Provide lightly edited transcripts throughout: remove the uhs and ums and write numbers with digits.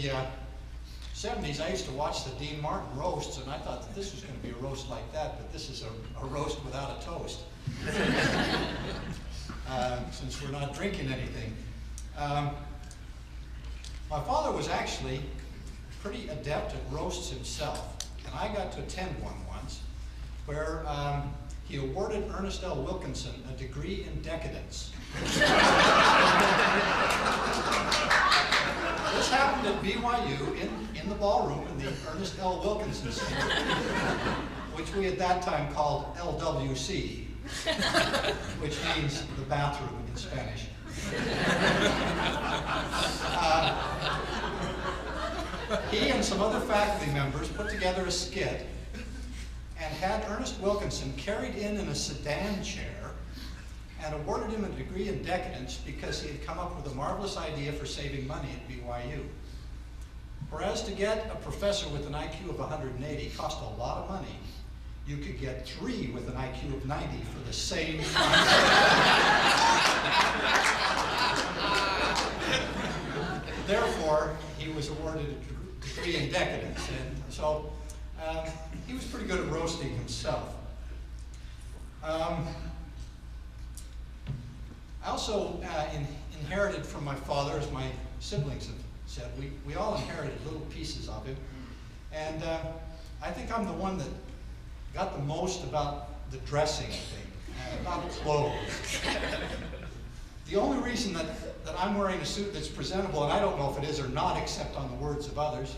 the 70s, I used to watch the Dean Martin roasts, and I thought that this was going to be a roast like that, but this is a roast without a toast. Since we're not drinking anything. My father was actually pretty adept at roasts himself, and I got to attend one once where he awarded Ernest L. Wilkinson a degree in decadence. This happened at BYU in the ballroom in the Ernest L. Wilkinson Center, which we at that time called LWC, which means the bathroom in Spanish. He and some other faculty members put together a skit and had Ernest Wilkinson carried in a sedan chair and awarded him a degree in decadence because he had come up with a marvelous idea for saving money at BYU. Whereas to get a professor with an IQ of 180 cost a lot of money, you could get 3 with an IQ of 90 for the same Therefore, he was awarded a degree in decadence, and so he was pretty good at roasting himself. I also inherited from my father, as my siblings have said, we all inherited little pieces of him, and I think I'm the one that got the most about the dressing thing, about clothes. The only reason that I'm wearing a suit that's presentable, and I don't know if it is or not, except on the words of others,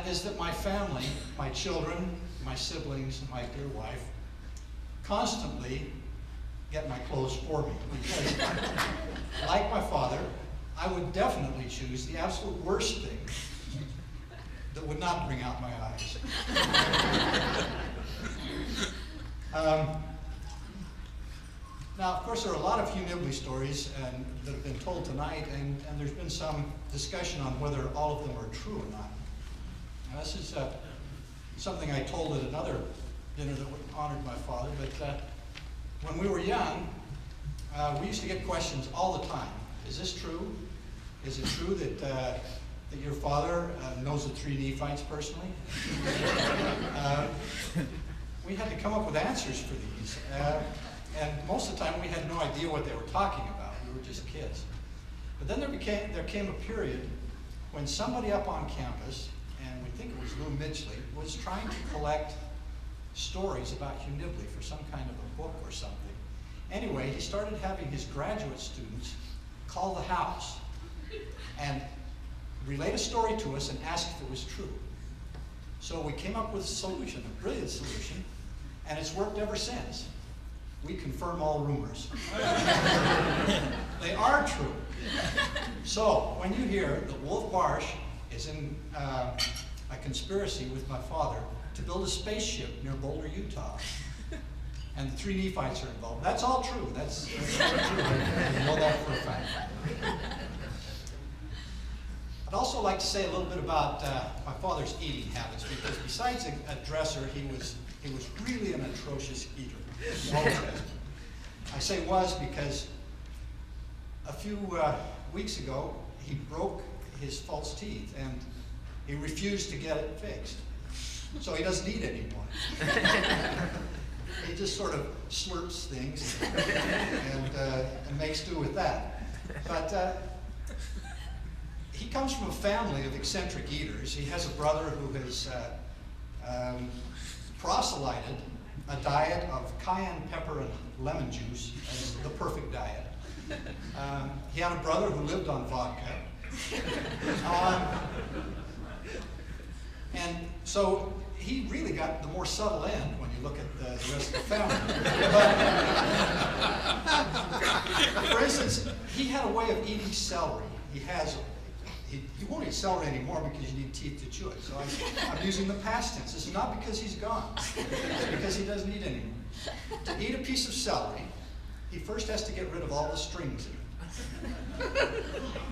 is that my family, my children, my siblings, and my dear wife, constantly get my clothes for me. Because, like my father, I would definitely choose the absolute worst thing that would not bring out my eyes. Now, of course, there are a lot of Hugh Nibley stories that have been told tonight, and there's been some discussion on whether all of them are true or not. Now, this is something I told at another dinner that honored my father, but when we were young, we used to get questions all the time. Is this true? Is it true that your father knows the 3 Nephites personally? We had to come up with answers for these. And most of the time, we had no idea what they were talking about. We were just kids. But then there came a period when somebody up on campus, and we think it was Lou Midgley, was trying to collect stories about Hugh Nibley for some kind of a book or something. Anyway, he started having his graduate students call the house and relate a story to us and ask if it was true. So we came up with a solution, a brilliant solution, and it's worked ever since. We confirm all rumors. They are true. So, when you hear that Wolf Barsh is in a conspiracy with my father to build a spaceship near Boulder, Utah, and the 3 Nephites are involved, that's all true. That's true. I know that for a fact. I'd also like to say a little bit about my father's eating habits, because besides a dresser, he was really an atrocious eater. I say was because a few weeks ago he broke his false teeth and he refused to get it fixed. So he doesn't eat anymore. He just sort of slurps things and makes do with that. But he comes from a family of eccentric eaters. He has a brother who has proselyted a diet of cayenne pepper and lemon juice as the perfect diet. He had a brother who lived on vodka. And so he really got the more subtle end when you look at the rest of the family. But, for instance, he had a way of eating celery. He won't eat celery anymore because you need teeth to chew it. So I'm using the past tense. This is not because he's gone. It's because he doesn't eat anymore. To eat a piece of celery, he first has to get rid of all the strings in it.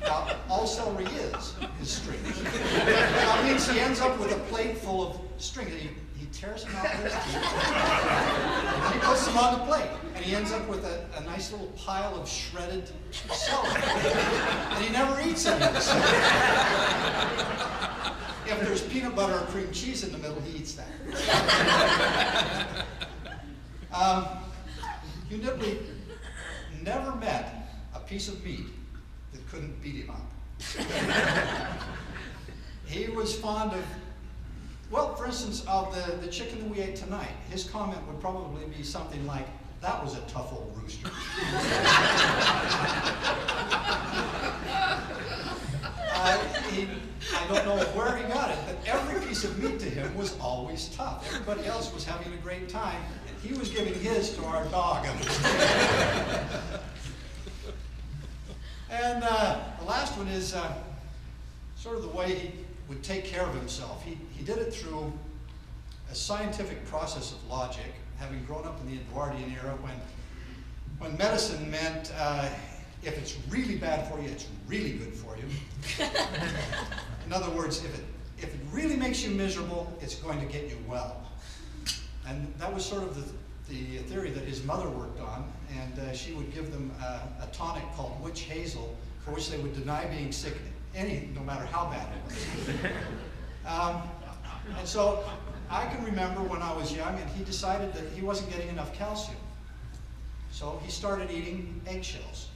Now, all celery is strings. That means he ends up with a plate full of strings. He tears them out with his teeth, and he puts them on the plate. And he ends up with a nice little pile of shredded celery. And he never eats any of the celery. If there's peanut butter or cream cheese in the middle, he eats that. Hugh Nibley never met a piece of meat that couldn't beat him up. He was fond of, well, for instance, of the chicken that we ate tonight. His comment would probably be something like, "That was a tough old rooster." I don't know where he got it, but every piece of meat to him was always tough. Everybody else was having a great time, and he was giving his to our dog. And the last one is sort of the way he would take care of himself. He did it through a scientific process of logic, having grown up in the Edwardian era when medicine meant if it's really bad for you, it's really good for you. In other words, if it really makes you miserable, it's going to get you well. And that was sort of the theory that his mother worked on, and she would give them a tonic called witch hazel, for which they would deny being sick, no matter how bad it was. And so I can remember when I was young, and he decided that he wasn't getting enough calcium. So he started eating eggshells.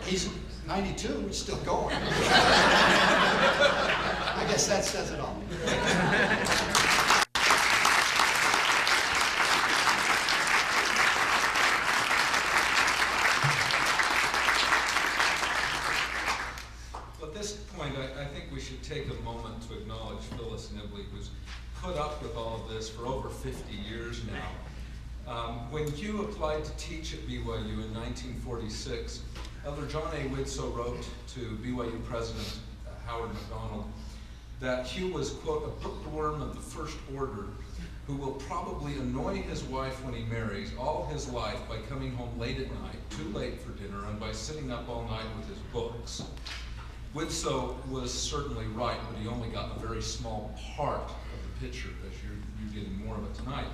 He's 92, he's still going. I guess that says it all. At this point, I think we should take a moment to acknowledge Phyllis Nibley, who's put up with all of this for over 50 years now. When Hugh applied to teach at BYU in 1946, Elder John A. Widsoe wrote to BYU President Howard McDonald that Hugh was, quote, "a bookworm of the first order who will probably annoy his wife when he marries all his life by coming home late at night, too late for dinner, and by sitting up all night with his books." Widsoe was certainly right, but he only got a very small part of the picture, as you're getting more of it tonight.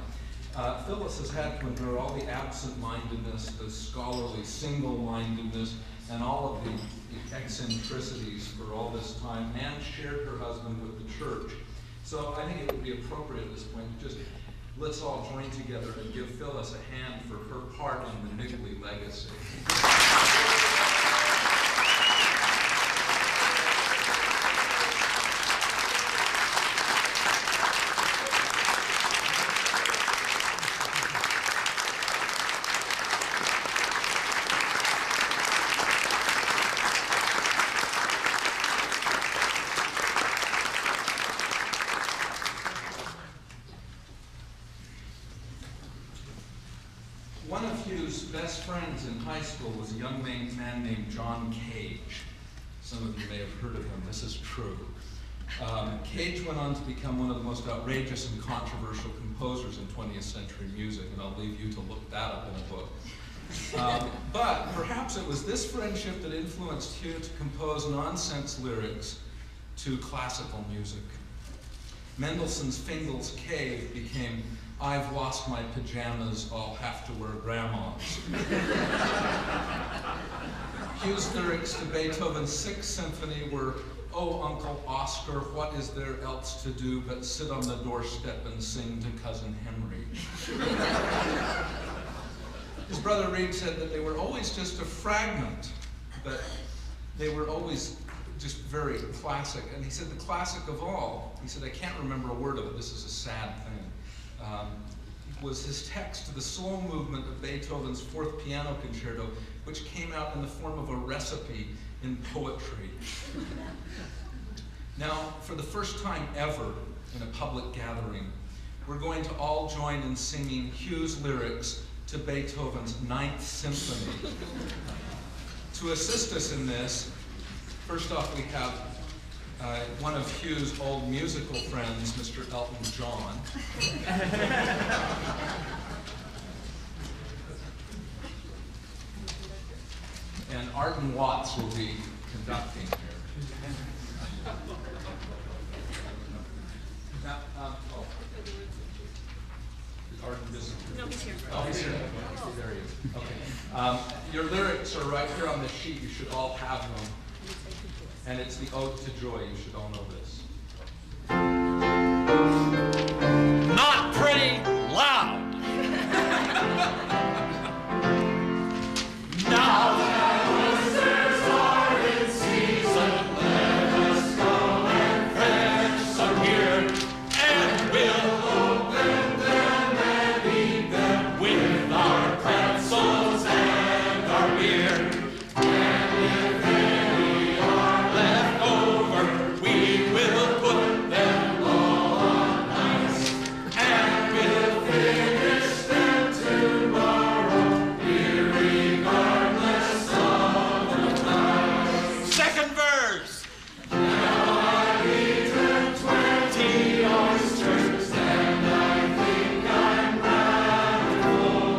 Phyllis has had to endure all the absent-mindedness, the scholarly single-mindedness, and all of the eccentricities for all this time, and shared her husband with the church. So I think it would be appropriate at this point to just let's all join together and give Phyllis a hand for her part in the Nibley legacy. One of Hugh's best friends in high school was a young man named John Cage. Some of you may have heard of him. This is true. Cage went on to become one of the most outrageous and controversial composers in 20th century music, and I'll leave you to look that up in a book. But perhaps it was this friendship that influenced Hugh to compose nonsense lyrics to classical music. Mendelssohn's Fingal's Cave became "I've lost my pajamas, I'll have to wear grandma's." Hugh's lyrics to Beethoven's Sixth Symphony were, "Oh, Uncle Oscar, what is there else to do but sit on the doorstep and sing to Cousin Henry?" His brother Reed said that they were always just a fragment, but they were always just very classic. And he said the classic of all, he said, I can't remember a word of it, this is a sad thing, was his text to the slow movement of Beethoven's Fourth Piano Concerto, which came out in the form of a recipe in poetry. Now, for the first time ever in a public gathering, we're going to all join in singing Hugh's lyrics to Beethoven's Ninth Symphony. To assist us in this, first off we have one of Hugh's old musical friends, Mr. Elton John. And Arden Watts will be conducting here. Now, or visitor? No, he's here. Oh, he's here. There he is. Okay. Your lyrics are right here on the sheet. You should all have them. And it's the Ode to Joy. You should all know this. Not pretty loud. Now that oysters are in season, let us go and fetch some here, and we'll open them and eat them with our pretzels and our beer. And if any are left over, we will put them all on ice, and we'll finish them tomorrow, irregardless of the price. Second verse. Now I've eaten 20 oysters, and I think I'm rather full.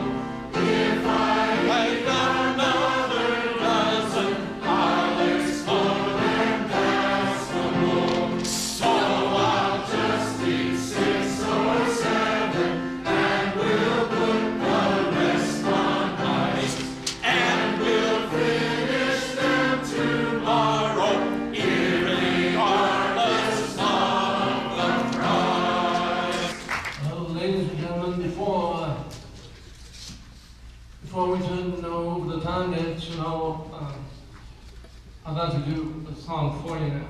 If I had another dozen, I'll explode and pass the moon. So I'll just eat 6 or 7, and we'll put the rest on ice, and we'll finish them tomorrow, irregardless of the price. Well, ladies and gentlemen, before we turn over the time dance, I'd like to do a song for you now.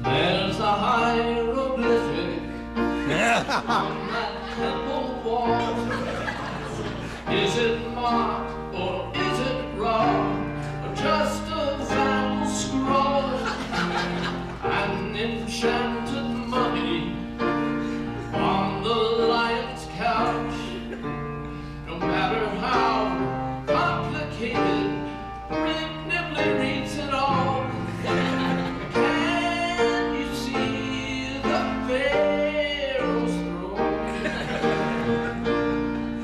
There's a hieroglyphic on that temple wall. Is it marked or is it wrong, or just a vandal scroll? An enchanted mummy on the lion's couch. No matter how complicated, Nibley reads it all. Can you see the Pharaoh's throne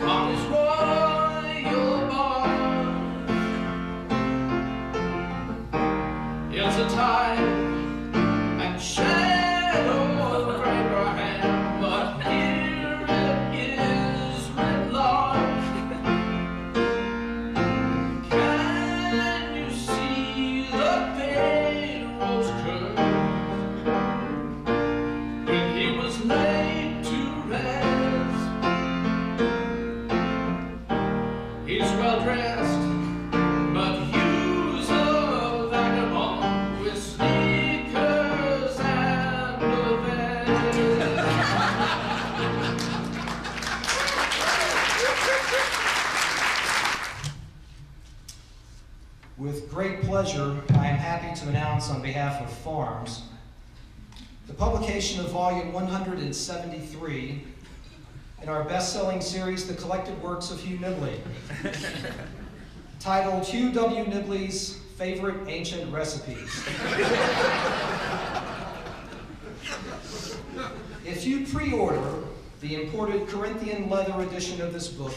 from his royal barn? It's a time and shadow of Abraham, but here it is writ large. Can you see the Pharaoh's curse when he was laid to rest? He's well dressed, but Hugh's a vagabond with sneakers and a vest. With great pleasure, I am happy to announce on behalf of Farms the publication of volume 173 in our best-selling series, The Collected Works of Hugh Nibley, titled Hugh W. Nibley's Favorite Ancient Recipes. If you pre-order the imported Corinthian leather edition of this book,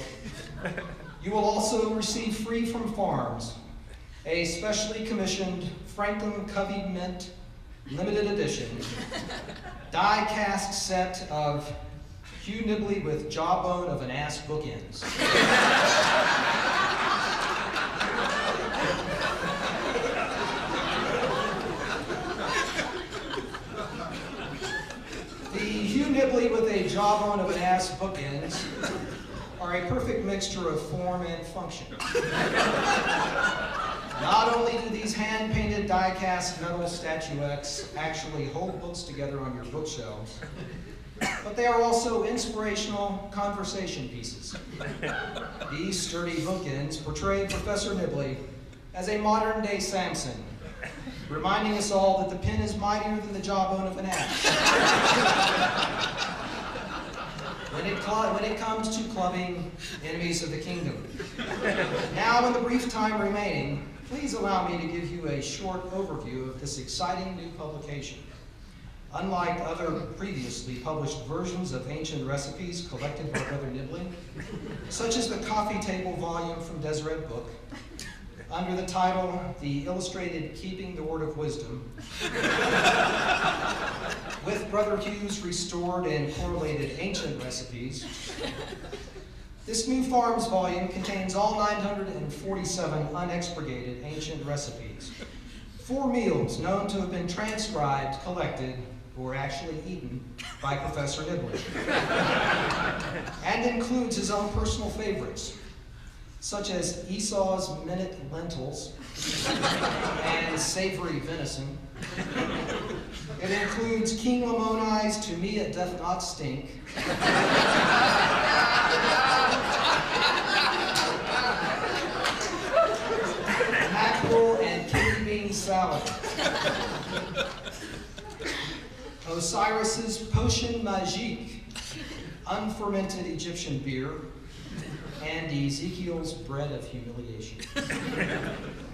you will also receive free from Farms a specially commissioned Franklin Covey Mint limited edition die-cast set of Hugh Nibley with jawbone of an ass bookends. The Hugh Nibley with a jawbone of an ass bookends are a perfect mixture of form and function. Not only do these hand-painted die-cast metal statuettes actually hold books together on your bookshelves, but they are also inspirational conversation pieces. These sturdy bookends portray Professor Nibley as a modern-day Samson, reminding us all that the pen is mightier than the jawbone of an ass. When it comes to clubbing enemies of the kingdom. Now, in the brief time remaining, please allow me to give you a short overview of this exciting new publication. Unlike other previously published versions of ancient recipes collected by Brother Nibley, such as the coffee table volume from Deseret Book, under the title, The Illustrated Keeping the Word of Wisdom, with Brother Hugh's restored and correlated ancient recipes, this new Farms volume contains all 947 unexpurgated ancient recipes for meals known to have been transcribed, collected, or actually eaten by Professor Nibley, and includes his own personal favorites, such as Esau's minute lentils and savory venison. It includes King Lamoni's To Me It Doth Not Stink, mackerel and kidney bean salad, Osiris's Potion Magique, unfermented Egyptian beer, and Ezekiel's Bread of Humiliation.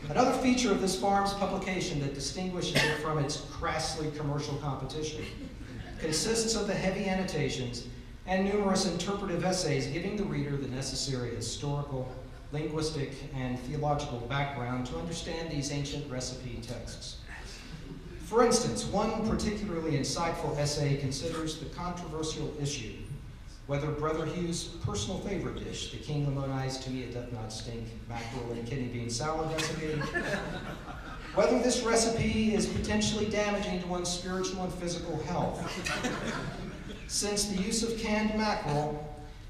Another feature of this Farms publication that distinguishes it from its crassly commercial competition consists of the heavy annotations and numerous interpretive essays giving the reader the necessary historical, linguistic, and theological background to understand these ancient recipe texts. For instance, one particularly insightful essay considers the controversial issue whether Brother Hugh's personal favorite dish, the King Lamoni's To Me It Doth Not Stink mackerel and kidney bean salad recipe, whether this recipe is potentially damaging to one's spiritual and physical health, since the use of canned mackerel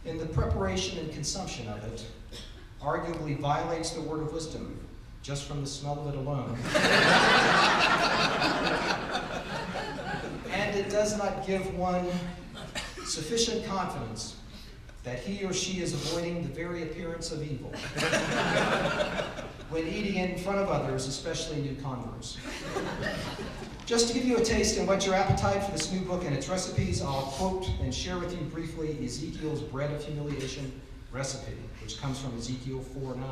in the preparation and consumption of it arguably violates the word of wisdom just from the smell of it alone. And it does not give one sufficient confidence that he or she is avoiding the very appearance of evil when eating in front of others, especially new converts. Just to give you a taste and whet your appetite for this new book and its recipes, I'll quote and share with you briefly Ezekiel's Bread of Humiliation recipe, which comes from Ezekiel 4:9.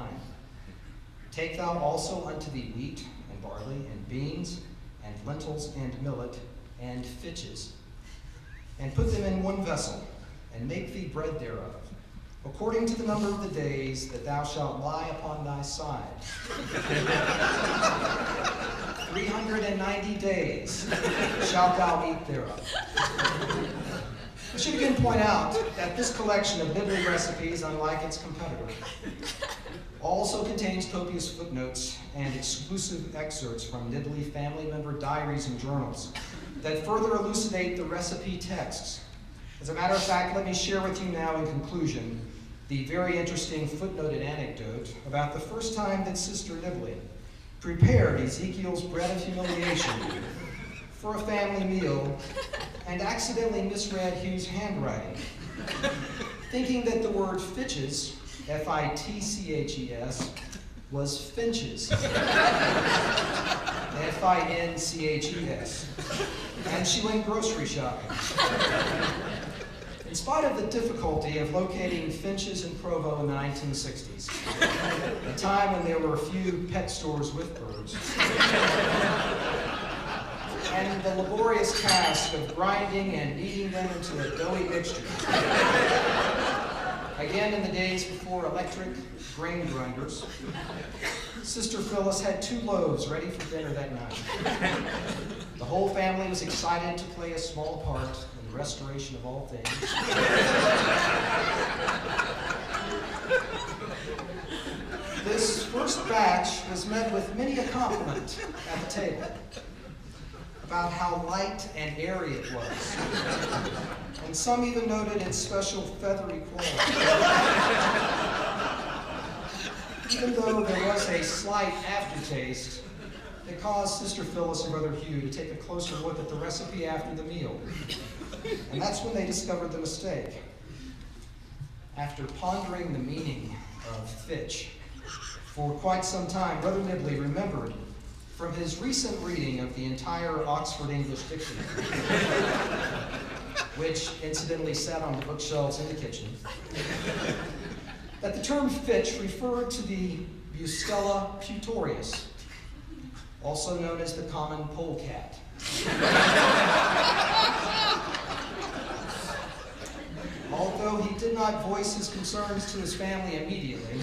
Take thou also unto thee wheat and barley and beans and lentils and millet and fitches, and put them in one vessel, and make thee bread thereof, according to the number of the days that thou shalt lie upon thy side. 390 days shalt thou eat thereof. I should again point out that this collection of Nibley recipes, unlike its competitor, also contains copious footnotes and exclusive excerpts from Nibley family member diaries and journals that further elucidate the recipe texts. As a matter of fact, let me share with you now in conclusion the very interesting footnoted anecdote about the first time that Sister Nibley prepared Ezekiel's Bread of Humiliation for a family meal and accidentally misread Hugh's handwriting, thinking that the word fitches, F-I-T-C-H-E-S, was finches, F-I-N-C-H-E-S, and she went grocery shopping. In spite of the difficulty of locating finches in Provo in the 1960s, a time when there were few pet stores with birds, and the laborious task of grinding and kneading them into a doughy mixture, again in the days before electric grain grinders, Sister Phyllis had 2 loaves ready for dinner that night. The whole family was excited to play a small part in the restoration of all things. This first batch was met with many a compliment at the table about how light and airy it was, and some even noted its special feathery quality. Even though there was a slight aftertaste that caused Sister Phyllis and Brother Hugh to take a closer look at the recipe after the meal. And that's when they discovered the mistake. After pondering the meaning of fitch for quite some time, Brother Nibley remembered from his recent reading of the entire Oxford English Dictionary, which incidentally sat on the bookshelves in the kitchen, that the term fitch referred to the Bustella putorius, also known as the common polecat. Although he did not voice his concerns to his family immediately,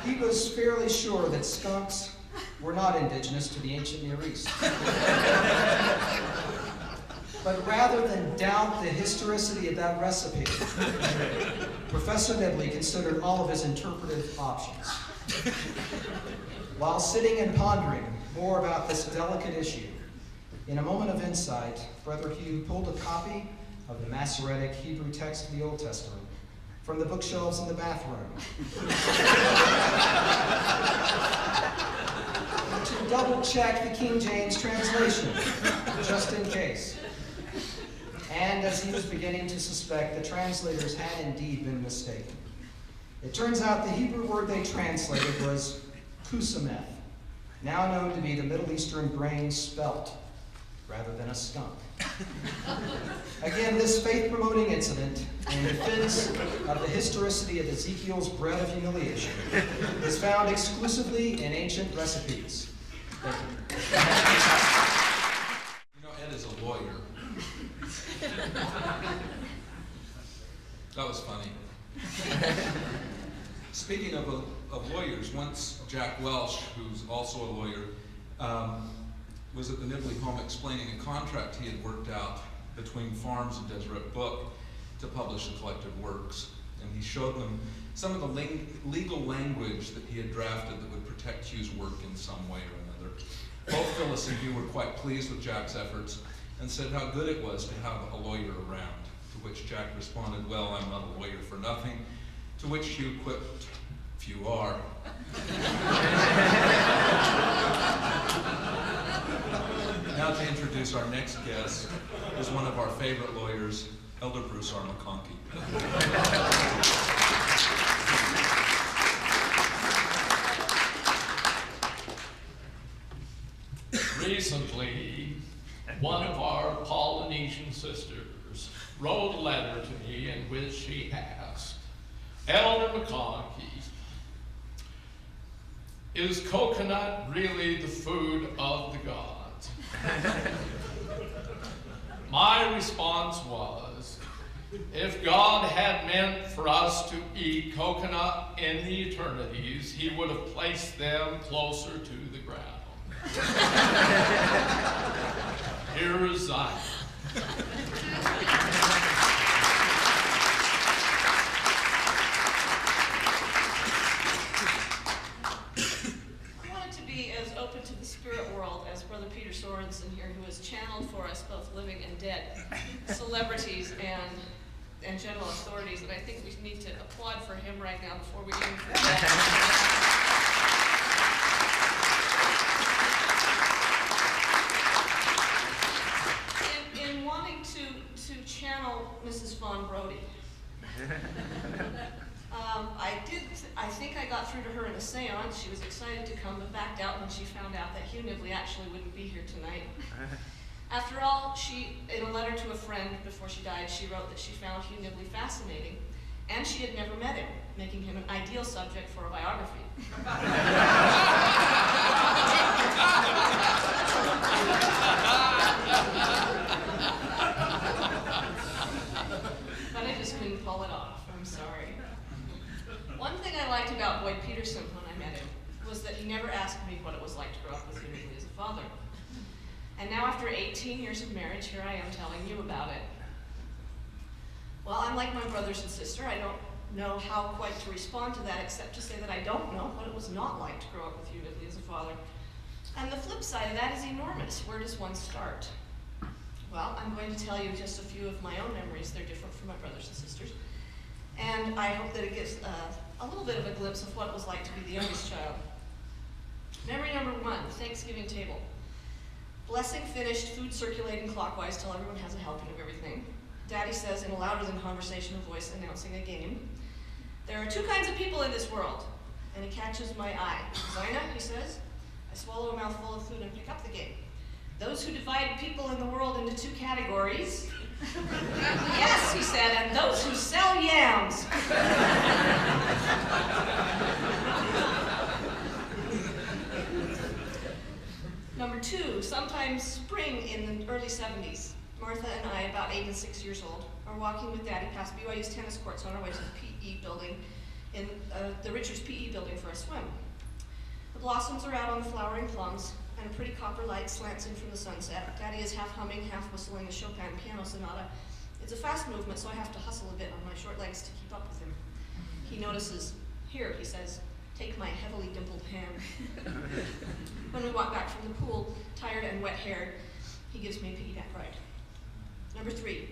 he was fairly sure that skunks were not indigenous to the ancient Near East. But rather than doubt the historicity of that recipe, Professor Nibley considered all of his interpretive options. While sitting and pondering more about this delicate issue, in a moment of insight, Brother Hugh pulled a copy of the Masoretic Hebrew text of the Old Testament from the bookshelves in the bathroom to double-check the King James translation, just in case. And as he was beginning to suspect, the translators had indeed been mistaken. It turns out the Hebrew word they translated was kusameth, now known to be the Middle Eastern grain spelt, rather than a skunk. Again, this faith-promoting incident, in defense of the historicity of Ezekiel's bread of humiliation, is found exclusively in ancient recipes. Thank you. You know, Ed is a lawyer. That was funny. Speaking of lawyers, once Jack Welsh, who's also a lawyer, was at the Nibley home explaining a contract he had worked out between Farms and Deseret Book to publish the collected works. And he showed them some of the legal language that he had drafted that would protect Hugh's work in some way or another. Both Phyllis and Hugh were quite pleased with Jack's efforts and said how good it was to have a lawyer around, to which Jack responded, "Well, I'm not a lawyer for nothing," to which Hugh quipped, "Few are." Now to introduce our next guest is one of our favorite lawyers, Elder Bruce R. McConkie. Recently, one of our Polynesian sisters wrote a letter to me in which she asked, "Elder McConkie, is coconut really the food of the gods?" My response was, if God had meant for us to eat coconut in the eternities, he would have placed them closer to the ground. Here is Zion. Sorensen here, who has channeled for us both living and dead celebrities and general authorities, and I think we need to applaud for him right now before we even forget. In wanting to channel Mrs. Von Brody, I think I got through to her in a seance. She was excited to come, but backed out when she found out that Hugh Nibley actually wouldn't be here tonight. After all, in a letter to a friend before she died, she wrote that she found Hugh Nibley fascinating, and she had never met him, making him an ideal subject for a biography. But I just couldn't pull it off. I'm sorry. One thing I liked about Boyd Peterson when I met him was that he never asked me what it was like to grow up with Hugh Nibley as a father. And now after 18 years of marriage, here I am telling you about it. Well, I'm like my brothers and sister. I don't know how quite to respond to that except to say that I don't know what it was not like to grow up with Hugh Nibley as a father. And the flip side of that is enormous. Where does one start? Well, I'm going to tell you just a few of my own memories. They're different from my brothers and sisters. And I hope that it gives a little bit of a glimpse of what it was like to be the youngest child. Memory number one, Thanksgiving table. Blessing finished, food circulating clockwise till everyone has a helping of everything. Daddy says in a louder than conversational voice announcing a game, "There are two kinds of people in this world." And he catches my eye. "Zina," he says. I swallow a mouthful of food and pick up the game. "Those who divide people in the world into two categories." "Yes," he said, "and those who sell yams." Number two. 2, sometimes spring in the early 70s, Martha and I, about 8 and 6 years old, are walking with Daddy past BYU's tennis courts on our way to the PE building, in the Richards PE building for a swim. The blossoms are out on the flowering plums, and a pretty copper light slants in from the sunset. Daddy is half humming, half whistling a Chopin piano sonata. It's a fast movement, so I have to hustle a bit on my short legs to keep up with him. He notices, "Here," he says, "take my heavily dimpled hand." When we walk back from the pool, tired and wet-haired, he gives me a piggyback ride. Number 3,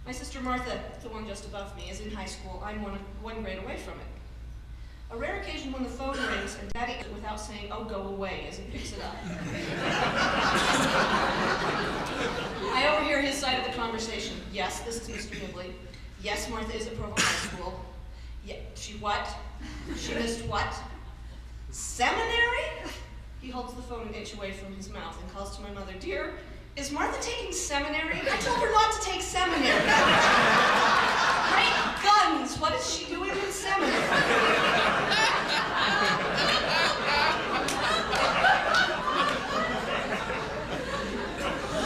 my sister Martha, the one just above me, is in high school. I'm one grade away from it. A rare occasion when the phone rings and Daddy, without saying, "Oh, go away," as he picks it up. I overhear his side of the conversation. "Yes, this is Mr. Nibley. Yes, Martha is at Provo High School. Yeah, she what? She missed what? Seminary?" He holds the phone an inch away from his mouth and calls to my mother, "Dear, is Martha taking seminary? I told her not to take seminary." Great guns, what is she doing in seminary?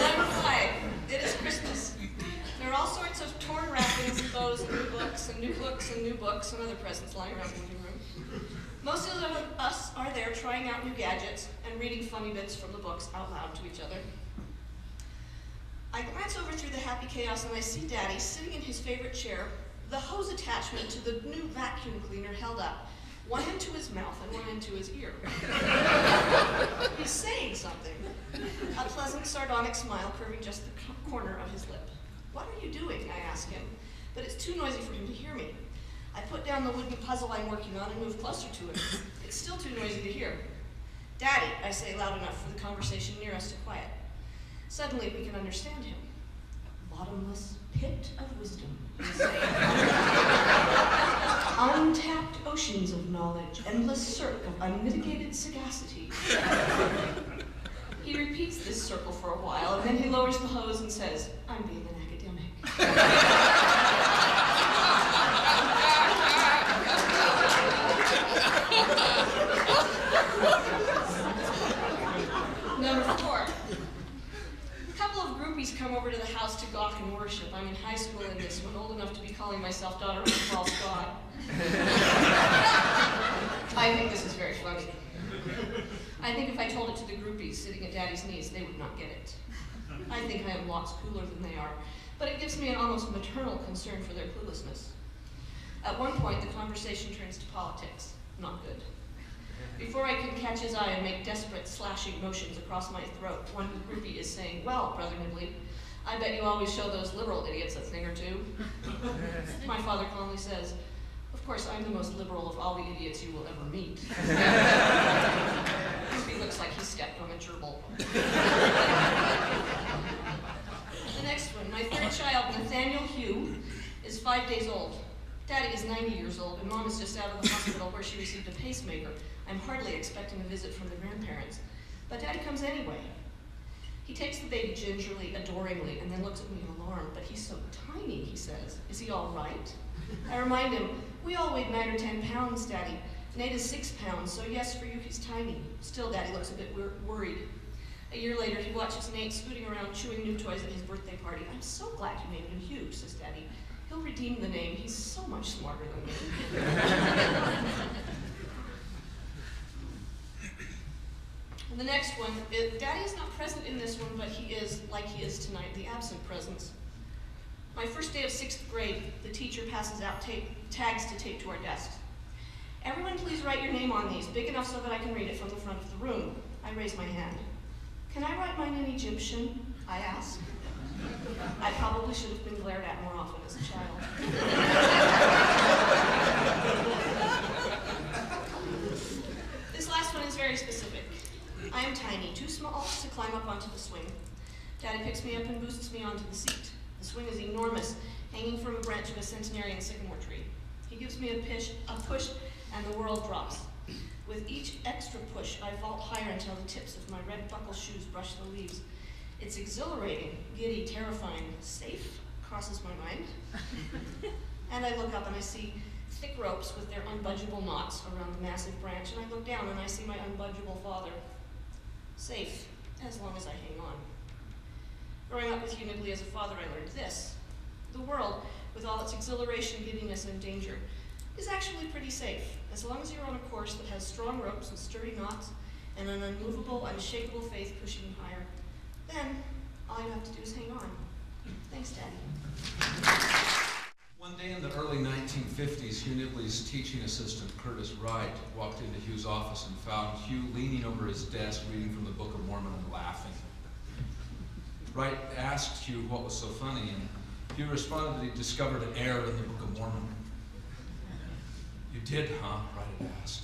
Number 5, it is Christmas. There are all sorts of torn wrappings and bows and new books and new books and new books and other presents lying around the living room. Most of us are there trying out new gadgets and reading funny bits from the books out loud to each other. I glance over through the happy chaos and I see Daddy sitting in his favorite chair, the hose attachment to the new vacuum cleaner held up, one into his mouth and one into his ear. He's saying something, a pleasant sardonic smile curving just the corner of his lip. "What are you doing?" I ask him, but it's too noisy for him to hear me. I put down the wooden puzzle I'm working on and move closer to him. It's still too noisy to hear. "Daddy," I say loud enough for the conversation near us to quiet. Suddenly we can understand him. "Bottomless pit of wisdom," he's saying. "Untapped oceans of knowledge, endless cirque of unmitigated sagacity." He repeats this circle for a while, and then he lowers the hose and says, "I'm being an academic." Number 4. A couple of groupies come over to the house to gawk and worship. I'm in high school in this one, old enough to be calling myself daughter of a false god. I think this is very funny. I think if I told it to the groupies sitting at Daddy's knees, they would not get it. I think I am lots cooler than they are, but it gives me an almost maternal concern for their cluelessness. At one point, the conversation turns to politics. Not good. Before I can catch his eye and make desperate slashing motions across my throat, one groupie is saying, "Well, Brother Nibley, I bet you always show those liberal idiots a thing or two." My father calmly says, "Of course, I'm the most liberal of all the idiots you will ever meet." Groupie looks like he stepped on a gerbil. The next one, my 3rd child, Nathaniel Hugh, is 5 days old. Daddy is 90 years old, and Mom is just out of the hospital where she received a pacemaker. I'm hardly expecting a visit from the grandparents, but Daddy comes anyway. He takes the baby gingerly, adoringly, and then looks at me in alarm. "But he's so tiny," he says. "Is he all right?" I remind him, "We all weighed 9 or 10 pounds, Daddy. Nate is 6 pounds, so yes, for you he's tiny." Still, Daddy looks a bit worried. A year later, he watches Nate scooting around chewing new toys at his birthday party. "I'm so glad you named him Hugh," says Daddy. "He'll redeem the name. He's so much smarter than me." And the next one, Daddy is not present in this one, but he is, like he is tonight, the absent presence. My first day of 6th grade, the teacher passes out tags to tape to our desks. "Everyone please write your name on these, big enough so that I can read it from the front of the room." I raise my hand. "Can I write mine in Egyptian?" I ask. I probably should have been glared at more often as a child. This last one is very specific. I am tiny, too small to climb up onto the swing. Daddy picks me up and boosts me onto the seat. The swing is enormous, hanging from a branch of a centenarian sycamore tree. He gives me a push, and the world drops. With each extra push, I vault higher until the tips of my red buckle shoes brush the leaves. It's exhilarating, giddy, terrifying. Safe crosses my mind. And I look up and I see thick ropes with their unbudgeable knots around the massive branch, and I look down and I see my unbudgeable father. Safe. as long as I hang on. Growing up with Hugh Nibley as a father, I learned this. The world, with all its exhilaration, giddiness, and danger, is actually pretty safe, as long as you're on a course that has strong ropes and sturdy knots, and an unmovable, unshakable faith pushing you higher. Then, all you have to do is hang on. Thanks, Daddy. One day in the early 1950s, Hugh Nibley's teaching assistant, Curtis Wright, walked into Hugh's office and found Hugh leaning over his desk reading from the Book of Mormon and laughing. Wright asked Hugh what was so funny, and Hugh responded that he discovered an error in the Book of Mormon. "You did, huh?" Wright had asked.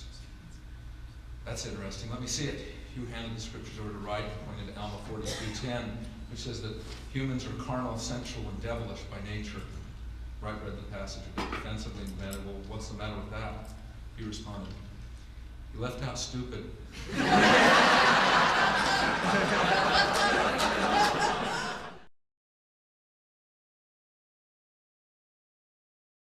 "That's interesting. Let me see it." Hugh handed the scriptures over to Wright and pointed to Alma 43:10, which says that humans are carnal, sensual, and devilish by nature. Wright read the passage a bit defensively and demanded, "Well, what's the matter with that?" He responded, "You left out stupid."